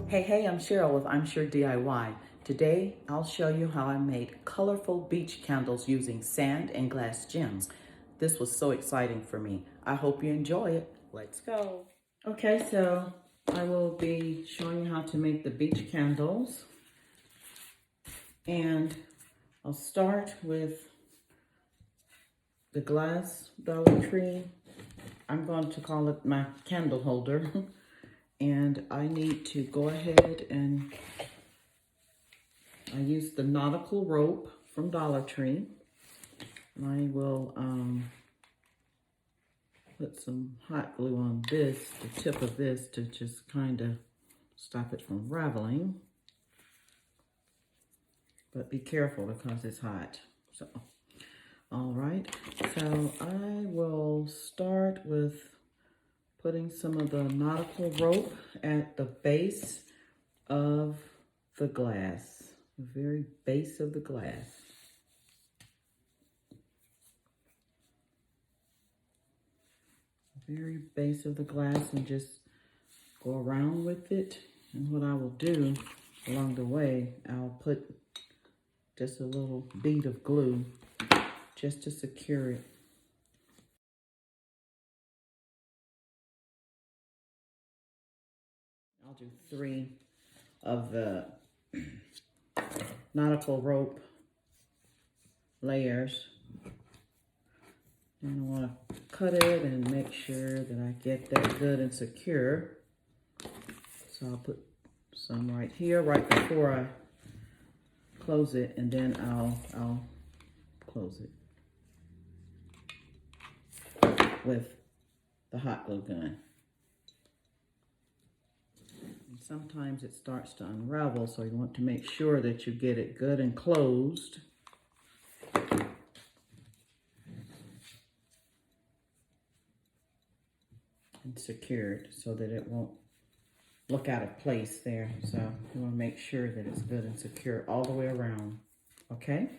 Hey, I'm Cheryl with I'm Sure DIY. Today, I'll show you how I made colorful beach candles using sand and glass gems. This was so exciting for me. I hope you enjoy it. Let's go. Okay, so I will be showing you how to make the beach candles. And I'll start with the glass Dollar Tree. I'm going to call it my candle holder. And I need to go ahead and I use the nautical rope from Dollar Tree. And I will put some hot glue on this, the tip of this, to just kind of stop it from raveling. But be careful because it's hot. So, all right. So I will start with putting some of the nautical rope at the base of the glass, the very base of the glass. Very base of the glass, and just go around with it. And what I will do along the way, I'll put just a little bead of glue just to secure it. I'll do 3 of the nautical rope layers. And I want to cut it and make sure that I get that good and secure. So I'll put some right here, right before I close it, and then I'll close it with the hot glue gun. And sometimes it starts to unravel, so you want to make sure that you get it good and closed. And secured so that it won't look out of place there. So you want to make sure that it's good and secure all the way around. Okay,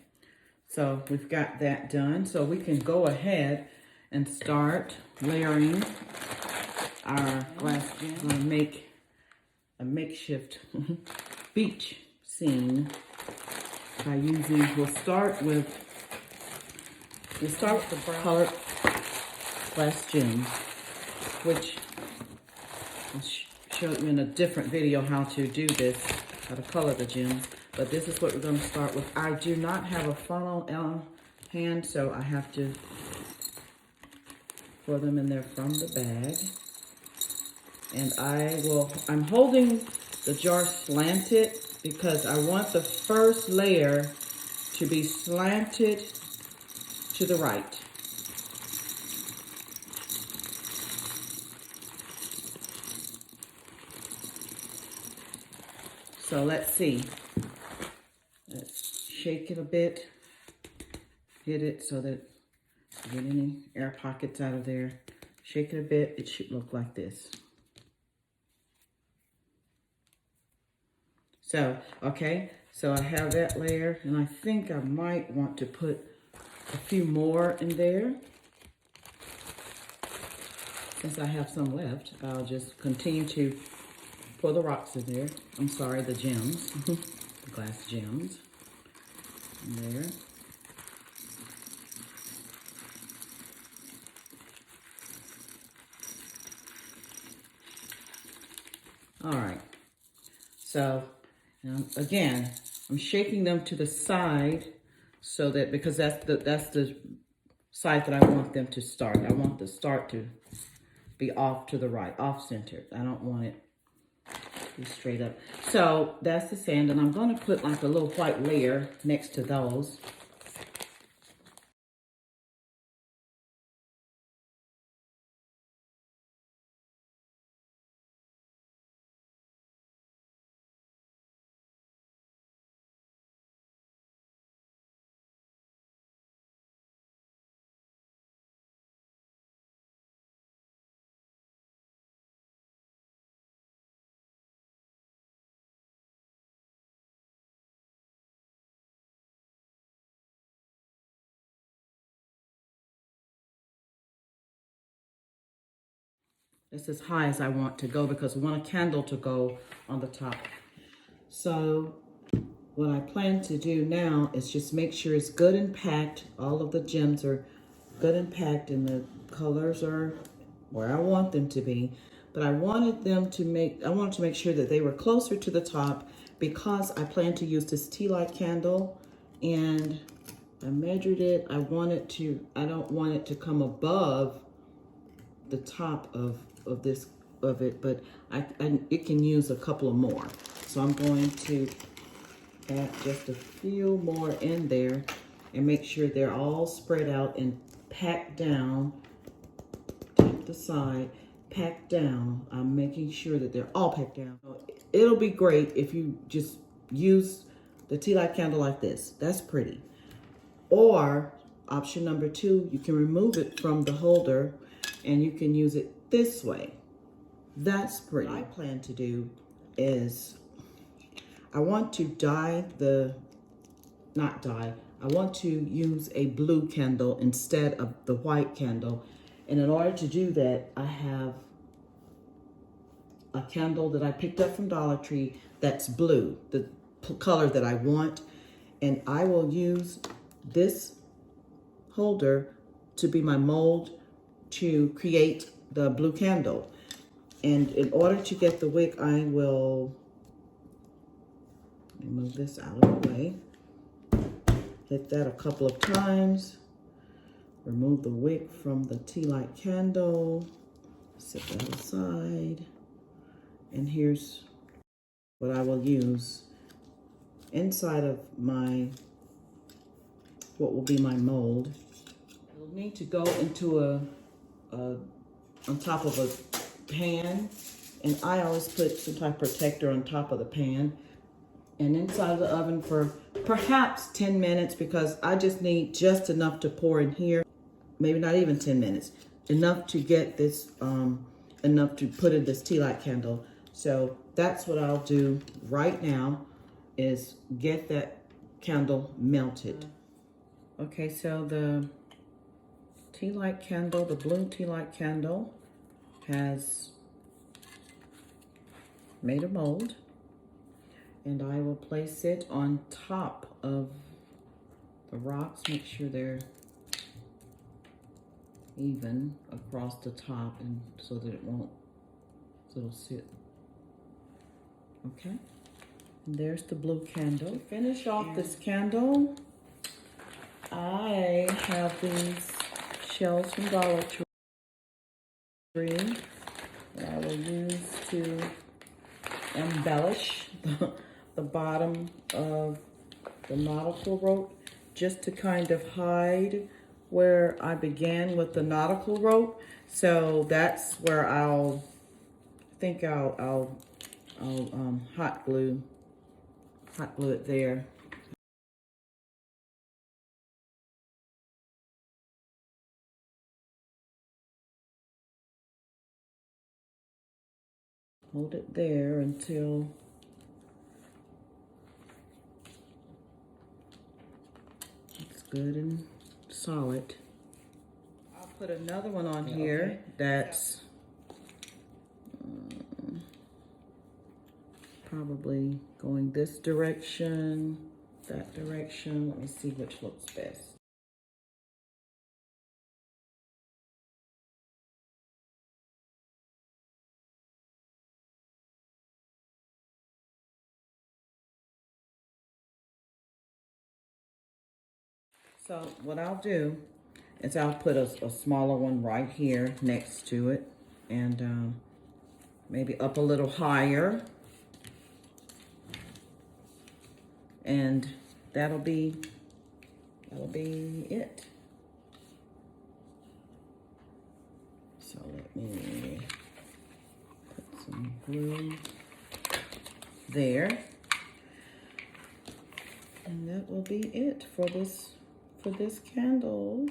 so we've got that done. So we can go ahead and start layering our glass. I'm going to make a makeshift beach scene by using, we'll start with the colored glass gems, which I'll show you in a different video how to do this, how to color the gems. But this is what we're going to start with. I do not have a funnel hand, so I have to pour them in there from the bag. And I'm holding the jar slanted because I want the first layer to be slanted to the right. So let's see. Let's shake it a bit. Hit it so that you get any air pockets out of there. Shake it a bit. It should look like this. So, okay. So I have that layer, and I think I might want to put a few more in there. Since I have some left, I'll just continue to pour the rocks in there. I'm sorry, the gems, the glass gems in there. All right. So again, I'm shaking them to the side so that, because that's the side that I want them to start. I want the start to be off to the right, off center. I don't want it to be straight up. So that's the sand, and I'm going to put like a little white layer next to those. That's as high as I want to go because I want a candle to go on the top. So what I plan to do now is just make sure it's good and packed. All of the gems are good and packed and the colors are where I want them to be. But I wanted to make sure that they were closer to the top because I plan to use this tea light candle, and I measured it. I don't want it to come above the top of it, but it can use a couple of more. So I'm going to add just a few more in there and make sure they're all spread out and packed down. Tap the side, packed down. I'm making sure that they're all packed down. It'll be great if you just use the tea light candle like this. That's pretty. Or option number 2, you can remove it from the holder and you can use it this way. That's pretty. What I plan to do is I want to I want to use a blue candle instead of the white candle. And in order to do that, I have a candle that I picked up from Dollar Tree that's blue, the color that I want. And I will use this holder to be my mold to create the blue candle. And in order to get the wick, I will move this out of the way. Hit that a couple of times. Remove the wick from the tea light candle. Set that aside. And here's what I will use inside of what will be my mold. It'll need to go into on top of a pan. And I always put some type of protector on top of the pan. And inside of the oven for perhaps 10 minutes because I just need just enough to pour in here. Maybe not even 10 minutes. Enough to get this, enough to put in this tea light candle. So that's what I'll do right now is get that candle melted. Okay, so the tea light candle, the blue tea light candle has made a mold. And I will place it on top of the rocks. Make sure they're even across the top and so that it'll sit. Okay. And there's the blue candle. To finish off this candle, I have these shells from Dollar Tree that I will use to embellish the bottom of the nautical rope, just to kind of hide where I began with the nautical rope. So that's where I'll hot glue it there. Hold it there until it's good and solid. I'll put another one on here that's probably going this direction, that direction. Let me see which looks best. So what I'll do is I'll put a smaller one right here next to it, and maybe up a little higher. And that'll be it. So let me put some glue there. And that will be it for this candle.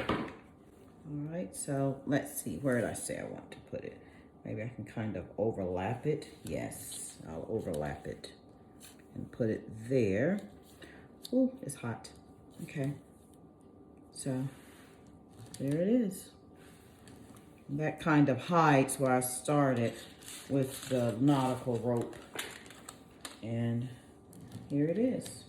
All right, so let's see, where did I say I want to put it? Maybe I can kind of overlap it. Yes, I'll overlap it and put it there. Oh, it's hot. Okay, so there it is. that kind of hides where I started with the nautical rope. And here it is.